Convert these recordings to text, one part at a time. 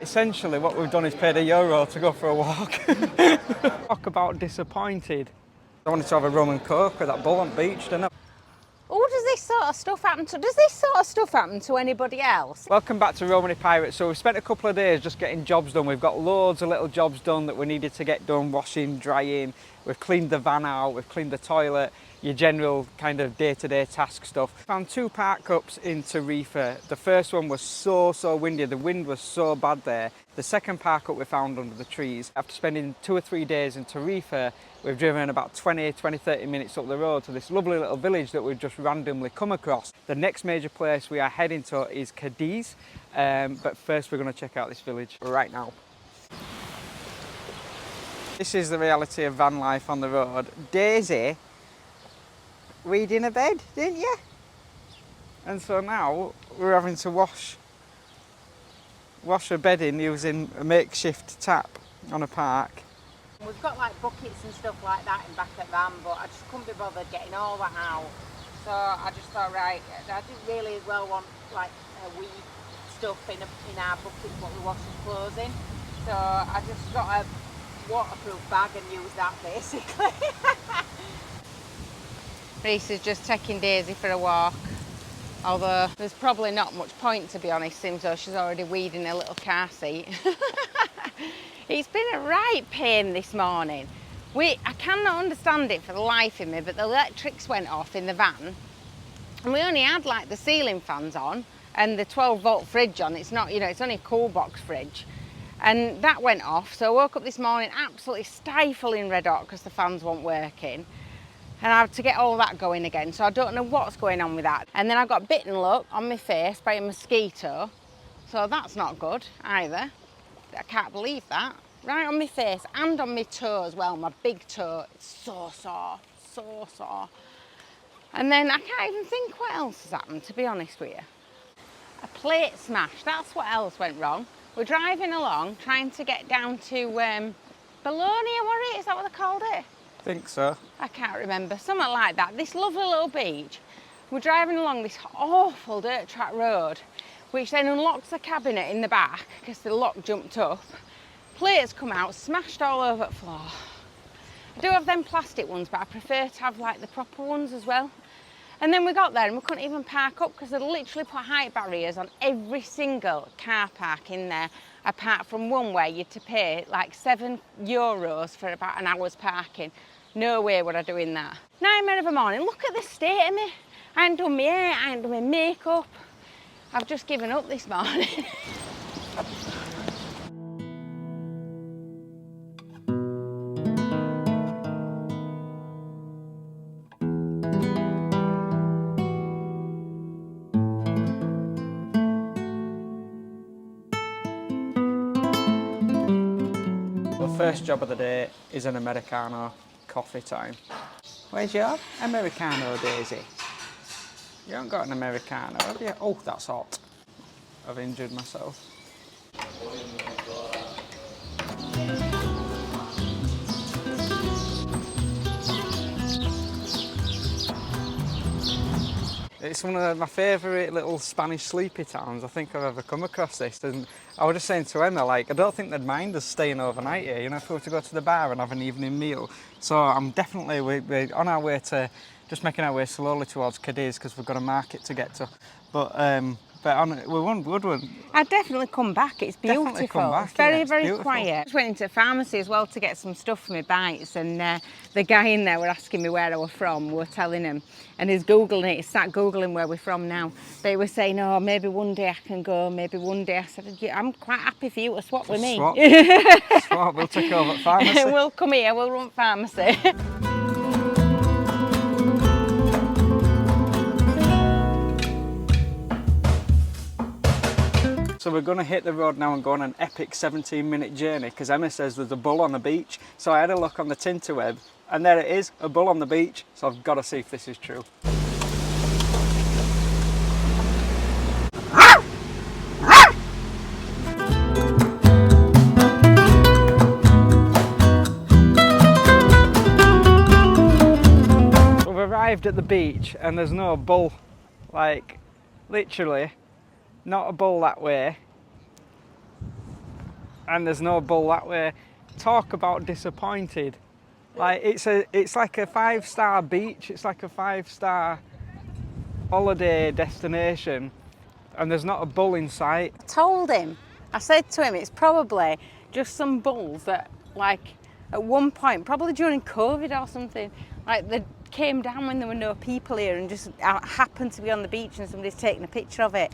Essentially what we've done is paid €1 to go for a walk. Talk about disappointed. I wanted to have a rum and coke with that bull on the beach, didn't I? Oh, does this sort of stuff happen to anybody else? Welcome back to Romany Pirates. So we've spent a couple of days just getting jobs done. We've got loads of little jobs done that we needed to get done, washing, drying. We've cleaned the van out, we've cleaned the toilet, your general kind of day-to-day task stuff. Found 2 park ups in Reese. The first one was so windy, the wind was so bad there. The second park up we found under the trees. After spending 2 or 3 days in Reese, we've driven about 30 minutes up the road to this lovely little village that we've just randomly come across. The next major place we are heading to is Cadiz, but first we're going to check out this village right now. This is the reality of van life on the road. Daisy, we'd in a bed, didn't you? And so now we're having to wash her bedding using a makeshift tap on a park. We've got like buckets and stuff like that in back at the van, but I just couldn't be bothered getting all that out. So I just thought, right, I didn't really as well want like weed stuff in our buckets what we wash the clothes in. So I just got a waterproof bag and use that basically. Reese is just taking Daisy for a walk, although there's probably not much point, to be honest, seems though she's already weeding her little car seat. It's been a right pain this morning. I cannot understand it for the life of me, but the electrics went off in the van and we only had like the ceiling fans on and the 12-volt fridge on. It's not, you know, it's only a cool box fridge. And that went off, so I woke up this morning absolutely stifling red hot because the fans weren't working. And I had to get all that going again, so I don't know what's going on with that. And then I got bitten, look, on my face by a mosquito. So that's not good either. I can't believe that. Right on my face and on my toe as well, my big toe. It's so sore. And then I can't even think what else has happened, to be honest with you. A plate smash, that's what else went wrong. We're driving along, trying to get down to Bologna, is that what they called it? I think so. I can't remember, something like that. This lovely little beach. We're driving along this awful dirt track road, which then unlocks the cabinet in the back because the lock jumped up. Plates come out, smashed all over the floor. I do have them plastic ones, but I prefer to have like the proper ones as well. And then we got there and we couldn't even park up because they literally put height barriers on every single car park in there, apart from one where you had to pay like €7 for about an hour's parking. No way would I doing that. Nightmare of a morning. Look at the state of me. I ain't done my hair, I ain't done my makeup. I've just given up this morning. First job of the day is an Americano, coffee time. Where's your Americano, Daisy? You haven't got an Americano, have you? Oh, that's hot. I've injured myself. It's one of my favourite little Spanish sleepy towns I think I've ever come across this. And I was just saying to Emma, like, I don't think they'd mind us staying overnight here, you know, if we were to go to the bar and have an evening meal. So I'm definitely, we're on our way to, just making our way slowly towards Cadiz because we've got a market to get to. But we won good one. I'd definitely come back, it's beautiful. Definitely come back, it's very, yeah, it's very beautiful. quiet. I just went into a pharmacy as well to get some stuff for my bites, and the guy in there were asking me where I was from. We were telling him, and he's Googling it, he's sat Googling where we're from now. But he was saying, oh, maybe one day I can go, maybe one day. I said, yeah, I'm quite happy for you to swap with me. Swap, we'll take over at pharmacy. We'll come here, we'll run pharmacy. So we're going to hit the road now and go on an epic 17-minute journey because Emma says there's a bull on the beach. So I had a look on the Tinterweb and there it is, a bull on the beach. So I've got to see if this is true. We've arrived at the beach and there's no bull, like literally. Not a bull that way. and there's no bull that way. Talk about disappointed. Like it's like a 5-star beach, it's like a 5-star holiday destination, and there's not a bull in sight. I told him, I said to him, it's probably just some bulls that, like, at one point, probably during COVID or something, like they came down when there were no people here and just happened to be on the beach and somebody's taking a picture of it.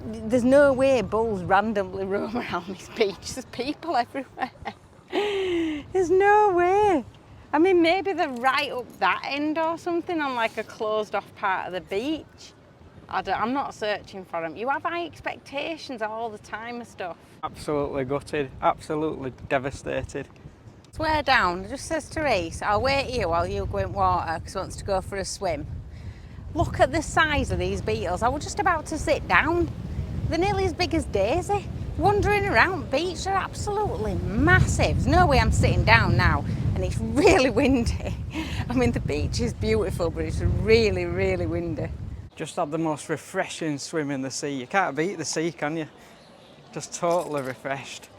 There's no way bulls randomly roam around this beach. There's people everywhere. There's no way. I mean, maybe they're right up that end or something on like a closed off part of the beach. I'm not searching for them. You have high expectations all the time of stuff. Absolutely gutted, absolutely devastated. Swear down, it just says to Reese, I'll wait here while you go in water because he wants to go for a swim. Look at the size of these beetles. I was just about to sit down. They're nearly as big as Daisy. Wandering around beach, they're absolutely massive. There's no way I'm sitting down now, and it's really windy. I mean, the beach is beautiful, but it's really, really windy. Just had the most refreshing swim in the sea. You can't beat the sea, can you? Just totally refreshed.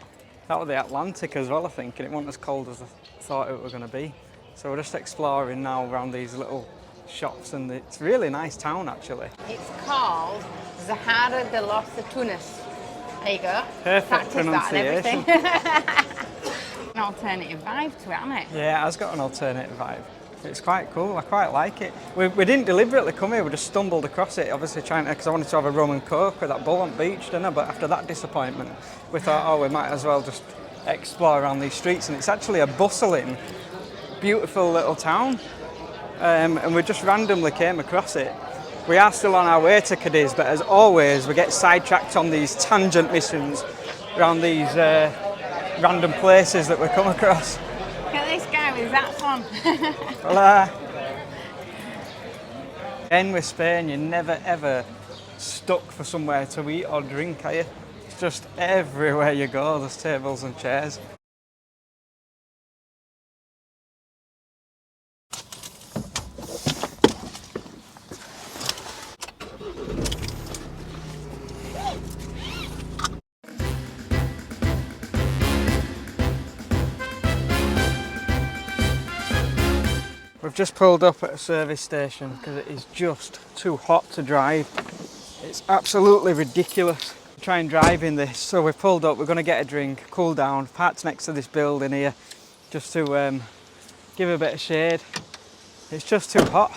That was the Atlantic as well, I think, and it wasn't as cold as I thought it was going to be. So we're just exploring now around these little shops, and it's a really nice town actually. It's called Zahara de los Atunes. There you go. Perfect pronunciation. An alternative vibe to it, hasn't it? Yeah, it has got an alternative vibe. It's quite cool, I quite like it. We didn't deliberately come here, we just stumbled across it, obviously trying to, because I wanted to have a rum and coke with that bull on beach, didn't I? But after that disappointment, we thought, oh, we might as well just explore around these streets, and it's actually a bustling, beautiful little town. And we just randomly came across it. We are still on our way to Cadiz, but as always, we get sidetracked on these tangent missions around these random places that we come across. Look at this guy with that on. Hola. In with Spain, you're never ever stuck for somewhere to eat or drink, are you? It's just everywhere you go, there's tables and chairs. We've just pulled up at a service station because it is just too hot to drive. It's absolutely ridiculous to try and drive in this. So we've pulled up, we're going to get a drink, cool down, parked next to this building here just to give a bit of shade. It's just too hot.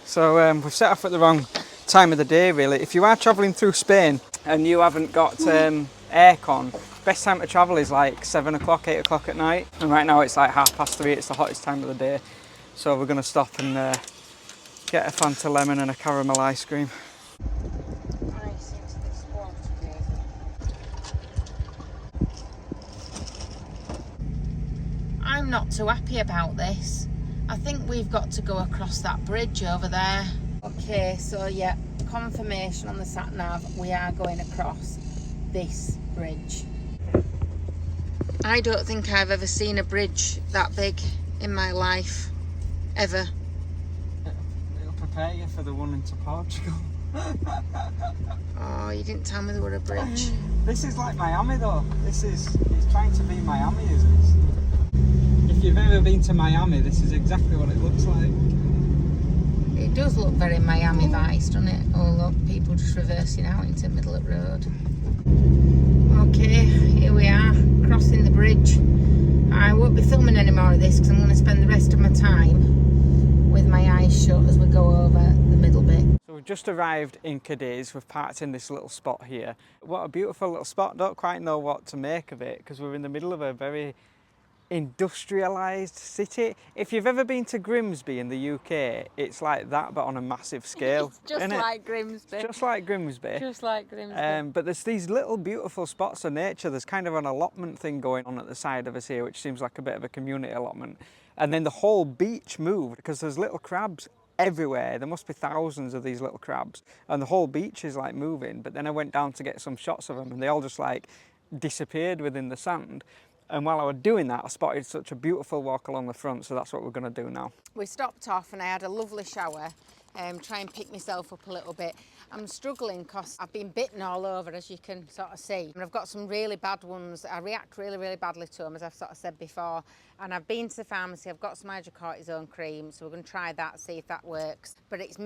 So we've set off at the wrong time of the day really. If you are travelling through Spain and you haven't got aircon, best time to travel is like 7 o'clock, 8 o'clock at night. And right now it's like 3:30, it's the hottest time of the day. So we're going to stop and get a Fanta lemon and a caramel ice cream. I'm not too happy about this. I think we've got to go across that bridge over there. Okay, so yeah, confirmation on the sat nav, we are going across this bridge. I don't think I've ever seen a bridge that big in my life. Ever. It'll prepare you for the one into Portugal. Oh, you didn't tell me there were a bridge. This is like Miami though. It's trying to be Miami, isn't it? If you've ever been to Miami, this is exactly what it looks like. It does look very Miami Vice, doesn't it? Oh look, people just reversing out into the middle of the road. Okay, here we are, crossing the bridge. I won't be filming any more of this because I'm going to spend the rest of my time with my eyes shut as we go over the middle bit. So we've just arrived in Cadiz, we've parked in this little spot here. What a beautiful little spot, don't quite know what to make of it because we're in the middle of a very industrialised city. If you've ever been to Grimsby in the UK, it's like that but on a massive scale. It's just like Grimsby. Just like Grimsby. Just like Grimsby. But there's these little beautiful spots of nature. There's kind of an allotment thing going on at the side of us here, which seems like a bit of a community allotment. And then the whole beach moved because there's little crabs everywhere. There must be thousands of these little crabs and the whole beach is like moving. But then I went down to get some shots of them and they all just like disappeared within the sand. And while I was doing that, I spotted such a beautiful walk along the front, so that's what we're going to do now. We stopped off and I had a lovely shower try and pick myself up a little bit. I'm struggling because I've been bitten all over, as you can sort of see. And I've got some really bad ones. I react really, really badly to them, as I've sort of said before. And I've been to the pharmacy, I've got some hydrocortisone cream, so we're going to try that, see if that works. But it's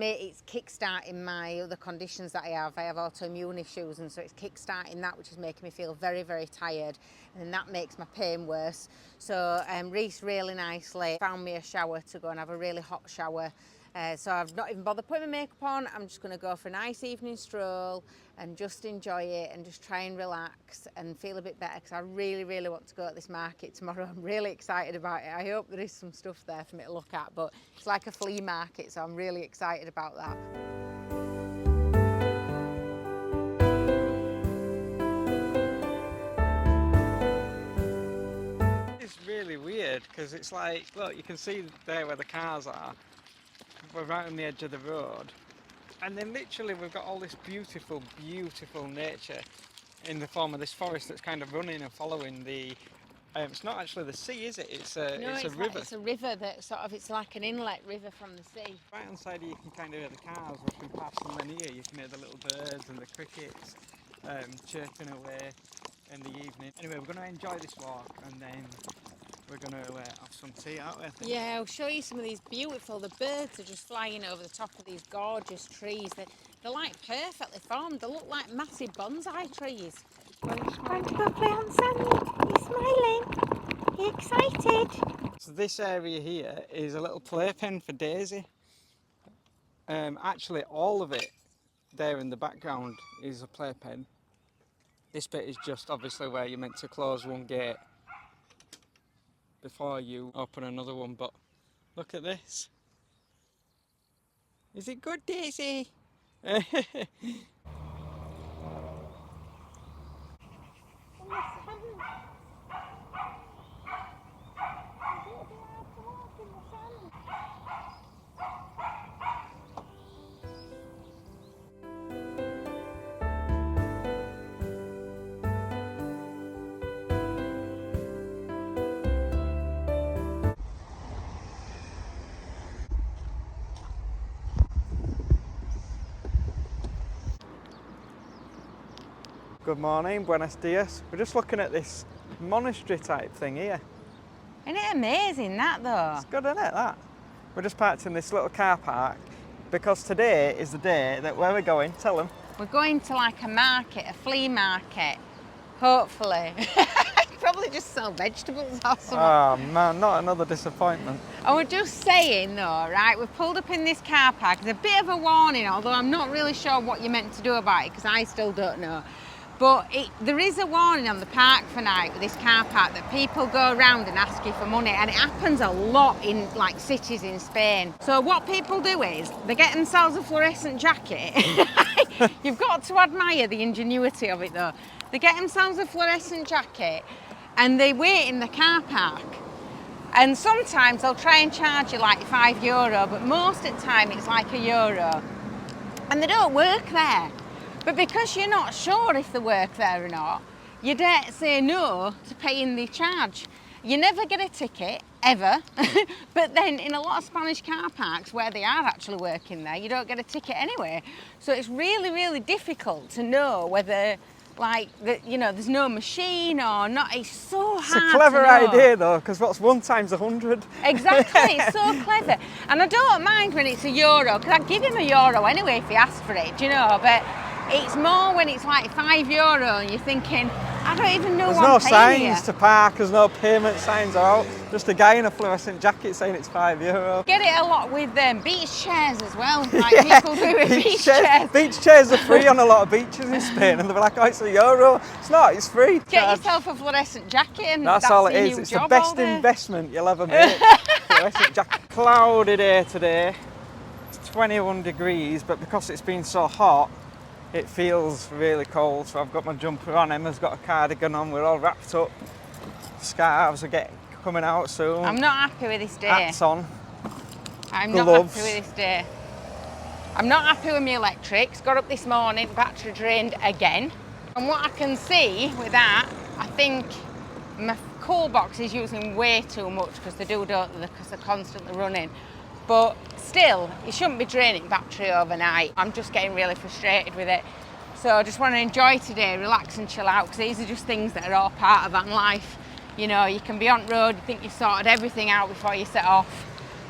kick-starting my other conditions that I have. I have autoimmune issues, and so it's kick-starting that, which is making me feel very, very tired. And that makes my pain worse. So Reese really nicely found me a shower to go and have a really hot shower. So I've not even bothered putting my makeup on. I'm just going to go for a nice evening stroll and just enjoy it and just try and relax and feel a bit better, because I really, really want to go to this market tomorrow. I'm really excited about it. I hope there is some stuff there for me to look at, but it's like a flea market, so I'm really excited about that. It's really weird because it's like, look, you can see there where the cars are. We're right on the edge of the road, and then literally we've got all this beautiful, beautiful nature in the form of this forest that's kind of running and following the. It's not actually the sea, is it? It's a river. It's a river that sort of, it's like an inlet river from the sea. Right on side here you can kind of hear the cars rushing past, and then here you can hear the little birds and the crickets chirping away in the evening. Anyway, we're going to enjoy this walk, and then we're going to have some tea, aren't we? I think. Yeah, I'll show you some of these beautiful, the birds are just flying over the top of these gorgeous trees. They're like perfectly formed. They look like massive bonsai trees. Going to go play on sand. You're smiling. You're excited. So this area here is a little playpen for Daisy. Actually, all of it there in the background is a playpen. This bit is just obviously where you're meant to close one gate before you open another one, but look at this. Is it good, Daisy? Good morning, buenos dias. We're just looking at this monastery type thing here. Isn't it amazing, that though? It's good, isn't it, that? We're just parked in this little car park because today is the day that where we're going, tell them. We're going to like a market, a flea market, hopefully. Probably just sell vegetables or something. Oh man, not another disappointment. And we're just saying though, right, we've pulled up in this car park. There's a bit of a warning, although I'm not really sure what you're meant to do about it, because I still don't know. But there is a warning on the park for night with this car park that people go around and ask you for money, and it happens a lot in like cities in Spain. So what people do is they get themselves a fluorescent jacket. You've got to admire the ingenuity of it though. They get themselves a fluorescent jacket and they wait in the car park. And sometimes they'll try and charge you like €5, but most of the time it's like €1. And they don't work there. But because you're not sure if they work there or not, you dare say no to paying the charge. You never get a ticket, ever. But then in a lot of Spanish car parks where they are actually working there, you don't get a ticket anyway. So it's really, really difficult to know whether, like, you know, there's no machine or not. It's so hard to know. It's a clever idea though, because what's 1 times 100? Exactly, it's so clever. And I don't mind when it's €1, because I'd give him €1 anyway if he asked for it, do you know? But it's more when it's like €5 and you're thinking, I don't even know what I'm paying here. There's no signs to park, there's no payment signs out. Just a guy in a fluorescent jacket saying it's €5. Get it a lot with beach chairs as well, like people do with beach chairs. Beach chairs are free on a lot of beaches in Spain, and they're like, oh, it's €1. It's not, it's free. Get yourself a fluorescent jacket and that's all it is. It's the best investment you'll ever make. Fluorescent jacket. Cloudy day today. It's 21 degrees, but because it's been so hot, it feels really cold, so I've got my jumper on, Emma's got a cardigan on, we're all wrapped up. Scarves are coming out soon. I'm not happy with this day. Hats on. I'm not happy with this day. I'm not happy with my electrics. Got up this morning, battery drained again. And what I can see with that, I think my cool box is using way too much because they do, don't they, because they're constantly running. but still, you shouldn't be draining battery overnight. I'm just getting really frustrated with it. So I just want to enjoy today, relax and chill out, because these are just things that are all part of van life. You know, you can be on road, you think you've sorted everything out before you set off,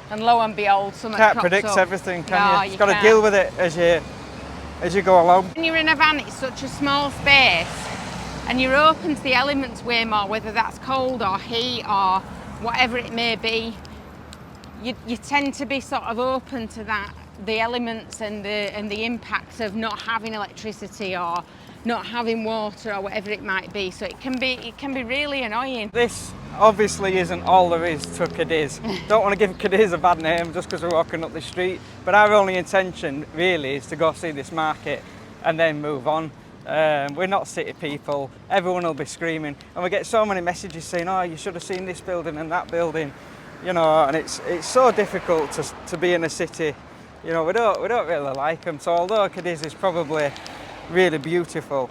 and lo and behold, something Can't crops predict up. everything, can No, you? You've got to can't. deal with it as you go along. When you're in a van, it's such a small space, and you're open to the elements way more, whether that's cold or heat or whatever it may be. You tend to be sort of open to that, the elements and the impacts of not having electricity or not having water or whatever it might be. So it can be really annoying. This obviously isn't all there is to Cadiz. Don't want to give Cadiz a bad name just because we're walking up the street, but our only intention really is to go see this market and then move on. We're not city people, everyone will be screaming, and we get so many messages saying, oh, you should have seen this building and that building, you know, and it's so difficult to be in a city. You know, we don't really like them. So although Cadiz is probably really beautiful,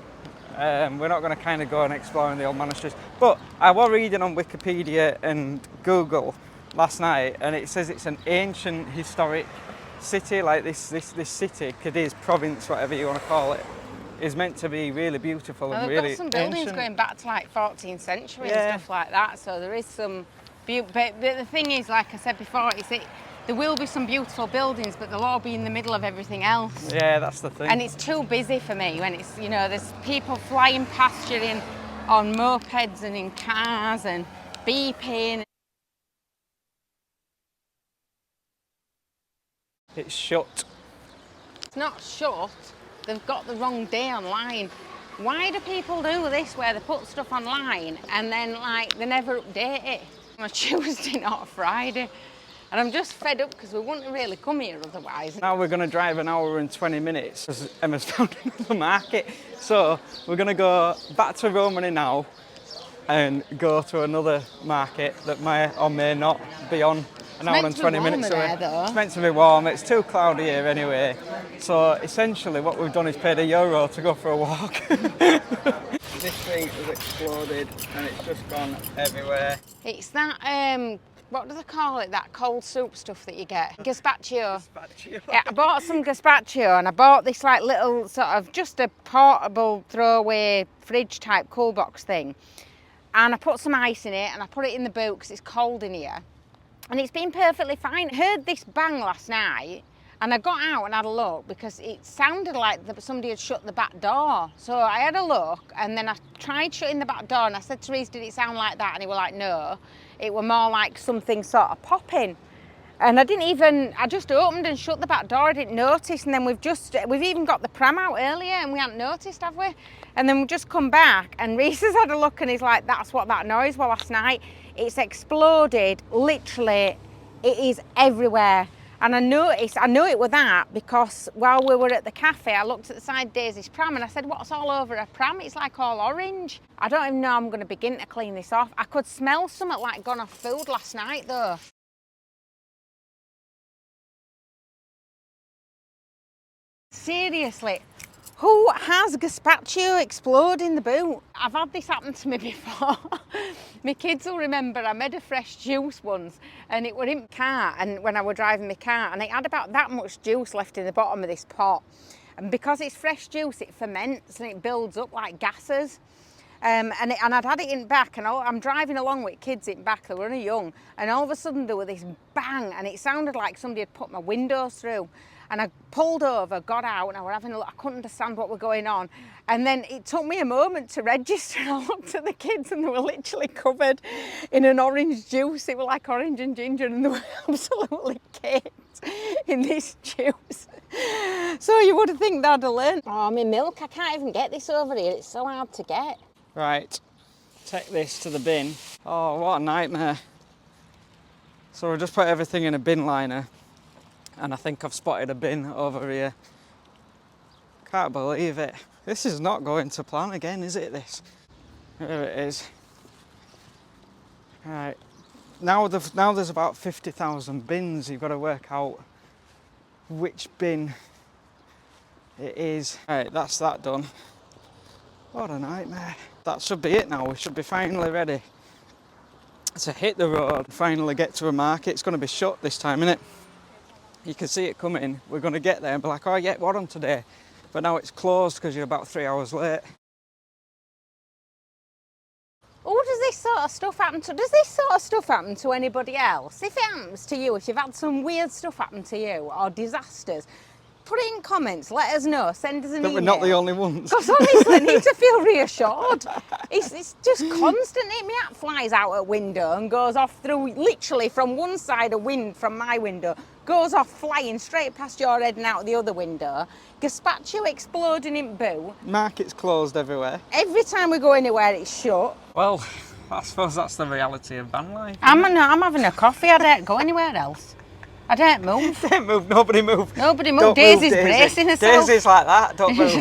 we're not going to kind of go and explore in the old monasteries. But I was reading on Wikipedia and Google last night, and it says it's an ancient historic city. Like this city, Cadiz province, whatever you want to call it, is meant to be really beautiful and They've really got some buildings ancient. going back to like 14th century Yeah. and stuff like that. So there is some beauty. But the thing is, like I said before, there will be some beautiful buildings, but they'll all be in the middle of everything else. Yeah, that's the thing. And it's too busy for me when it's, you know, there's people flying past you on mopeds and in cars and beeping. It's shut. It's not shut, they've got the wrong day online. Why do people do this where they put stuff online and then like they never update it on a Tuesday, not a Friday? And I'm just fed up because we wouldn't really come here otherwise. Now we're going to drive an hour and 20 minutes because Emma's found another market. So we're going to go back to Romany now and go to another market that may or may not be on an hour and 20 minutes away. It's meant to be warm. It's too cloudy here anyway. So essentially what we've done is paid €1 to go for a walk. This thing has exploded and it's just gone everywhere. It's that, what do they call it, that cold soup stuff that you get? Gazpacho. Yeah, I bought some gazpacho and I bought this like little sort of just a portable throwaway fridge type cool box thing. And I put some ice in it and I put it in the boot because it's cold in here. And it's been perfectly fine. I heard this bang last night and I got out and had a look because it sounded like somebody had shut the back door. So I had a look and then I tried shutting the back door and I said to Reese, did it sound like that? And he was like, no. It were more like something sort of popping. And I just opened and shut the back door, I didn't notice. And then we've even got the pram out earlier and we hadn't noticed, have we? And then we've just come back and Reese has had a look and he's like, that's what that noise was last night. It's exploded, literally, it is everywhere. And I know it was that because while we were at the cafe, I looked at the side of Daisy's pram and I said, what's all over her pram? It's like all orange. I don't even know how I'm going to begin to clean this off. I could smell something like gone off food last night though. Seriously, who has gazpacho explode in the boot? I've had this happen to me before. My kids will remember I made a fresh juice once and it were in my car, and when I were driving my car, and it had about that much juice left in the bottom of this pot. And because it's fresh juice, it ferments and it builds up like gases. And I'd had it in back, and I'm driving along with kids in back, they were only young, and all of a sudden there was this bang, and it sounded like somebody had put my windows through. And I pulled over, got out, and I were having a look. I couldn't understand what was going on. And then it took me a moment to register. I looked at the kids and they were literally covered in an orange juice. It was like orange and ginger, and they were absolutely caked in this juice. So you would think they'd have learned. Oh, my milk, I can't even get this over here. It's so hard to get. Right, take this to the bin. Oh, what a nightmare. So we'll just put everything in a bin liner. And I think I've spotted a bin over here. Can't believe it. This is not going to plan again, is it, this? There it is. Right, now there's about 50,000 bins. You've got to work out which bin it is. Right, that's that done. What a nightmare. That should be it now. We should be finally ready to hit the road, finally get to a market. It's going to be shut this time, innit? you can see it coming. We're going to get there and be like, oh yeah, what on today? But now it's closed because you're about 3 hours late. Oh, does this sort of stuff happen to anybody else? If it happens to you, if you've had some weird stuff happen to you or disasters, put it in comments, let us know, send us an email. We're not the only ones. Because honestly, I need to feel reassured. It's just constantly, my hat flies out at window and goes off through, literally from one side of wind from my window, goes off flying straight past your head and out the other window. Gazpacho exploding in boot. Market's closed everywhere. Every time we go anywhere, it's shut. Well, I suppose that's the reality of van life. I'm having a coffee, I don't go anywhere else. I don't move. Don't move, nobody move. Nobody move. Don't Daisy's move, Daisy. bracing herself. Daisy's like that, don't move.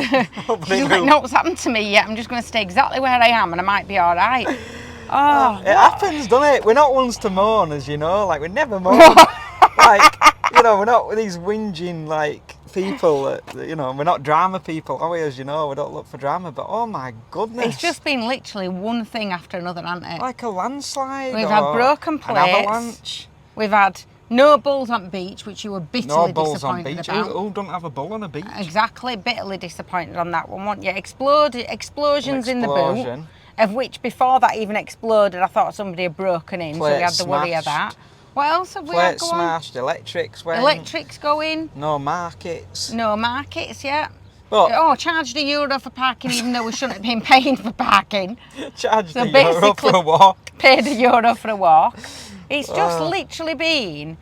Nobody She's move. like, no, what's happened to me yet? I'm just going to stay exactly where I am and I might be all right. Oh, It happens, doesn't it? We're not ones to moan, as you know. Like, we never moan. Like, you know, we're not these whinging, like, people that, you know, we're not drama people, are we? As you know, we don't look for drama, but oh my goodness. it's just been literally one thing after another, hasn't it? like a landslide. We've or had broken an plates. avalanche. We've had no bulls on beach, which you were No bitterly bulls on disappointed beach. about. Who don't have a bull on a beach? Exactly, bitterly disappointed on that one, weren't you? Explosions in the boot, Explosion. of which before that even exploded, I thought somebody had broken in, so we had Plates the worry of smashed. that. What else have we had Plates go on? smashed, electrics went. Electrics going, No markets. no markets yet. But Oh, charged €1 for parking even though we shouldn't have been paying for parking. charged So a euro for basically- a walk. Paid €1 for a walk. It's just Wow. literally been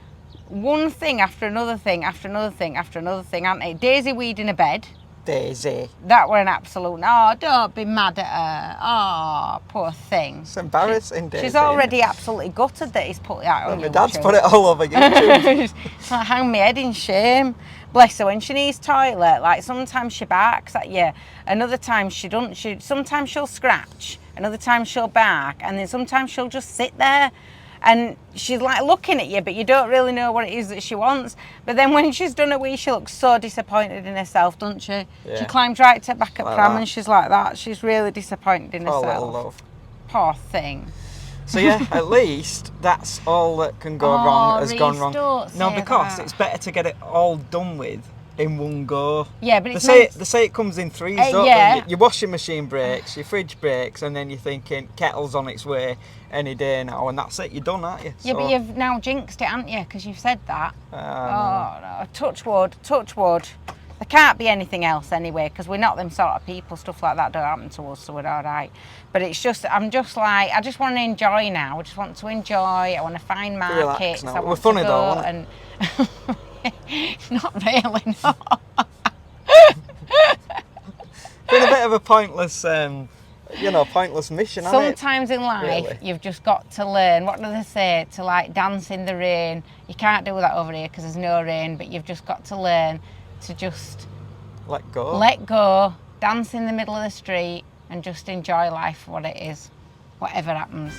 one thing after another thing after another thing after another thing, hasn't it? Daisy weeding a bed. Daisy. That were an absolute, oh, don't be mad at her. Oh, poor thing. It's embarrassing, Daisy. She's already absolutely gutted that he's put it out on My YouTube. dad's put it all over YouTube. It's like, hang my head in shame. Bless her, when she needs toilet, like sometimes she barks at you, another time she doesn't. Sometimes she'll scratch, another time she'll bark, and then sometimes she'll just sit there. And she's like looking at you, but you don't really know what it is that she wants. But then when she's done a wee, she looks so disappointed in herself, doesn't she? Yeah. She climbs right to back at Like pram that. and she's like that. She's really disappointed in Poor herself. little love. Poor thing. So yeah, at least that's all that can go Oh, wrong has Reese, gone wrong. don't No, say because that. it's better to get it all done with in one go. Yeah, but They it's say, meant- they say it comes in threes, don't yeah. they? Your washing machine breaks, your fridge breaks, and then you're thinking kettle's on its way any day now, and that's it, you're done, aren't you? Yeah, So, but you've now jinxed it, haven't you? Because you've said that. no. Oh, no. Touch wood, touch wood. There can't be anything else anyway, because we're not them sort of people. Stuff like that don't happen to us, so we're all right. But it's just, I'm just like, I just want to enjoy now. I just want to enjoy. I want to find Relax markets. now. I We're want funny to though, go aren't and not really, no. Been a bit of a pointless, pointless mission, hasn't it? Sometimes in life, Really? you've just got to learn. What do they say? To like dance in the rain. You can't do that over here because there's no rain, but you've just got to learn to just Let go. let go, dance in the middle of the street, and just enjoy life for what it is, whatever happens.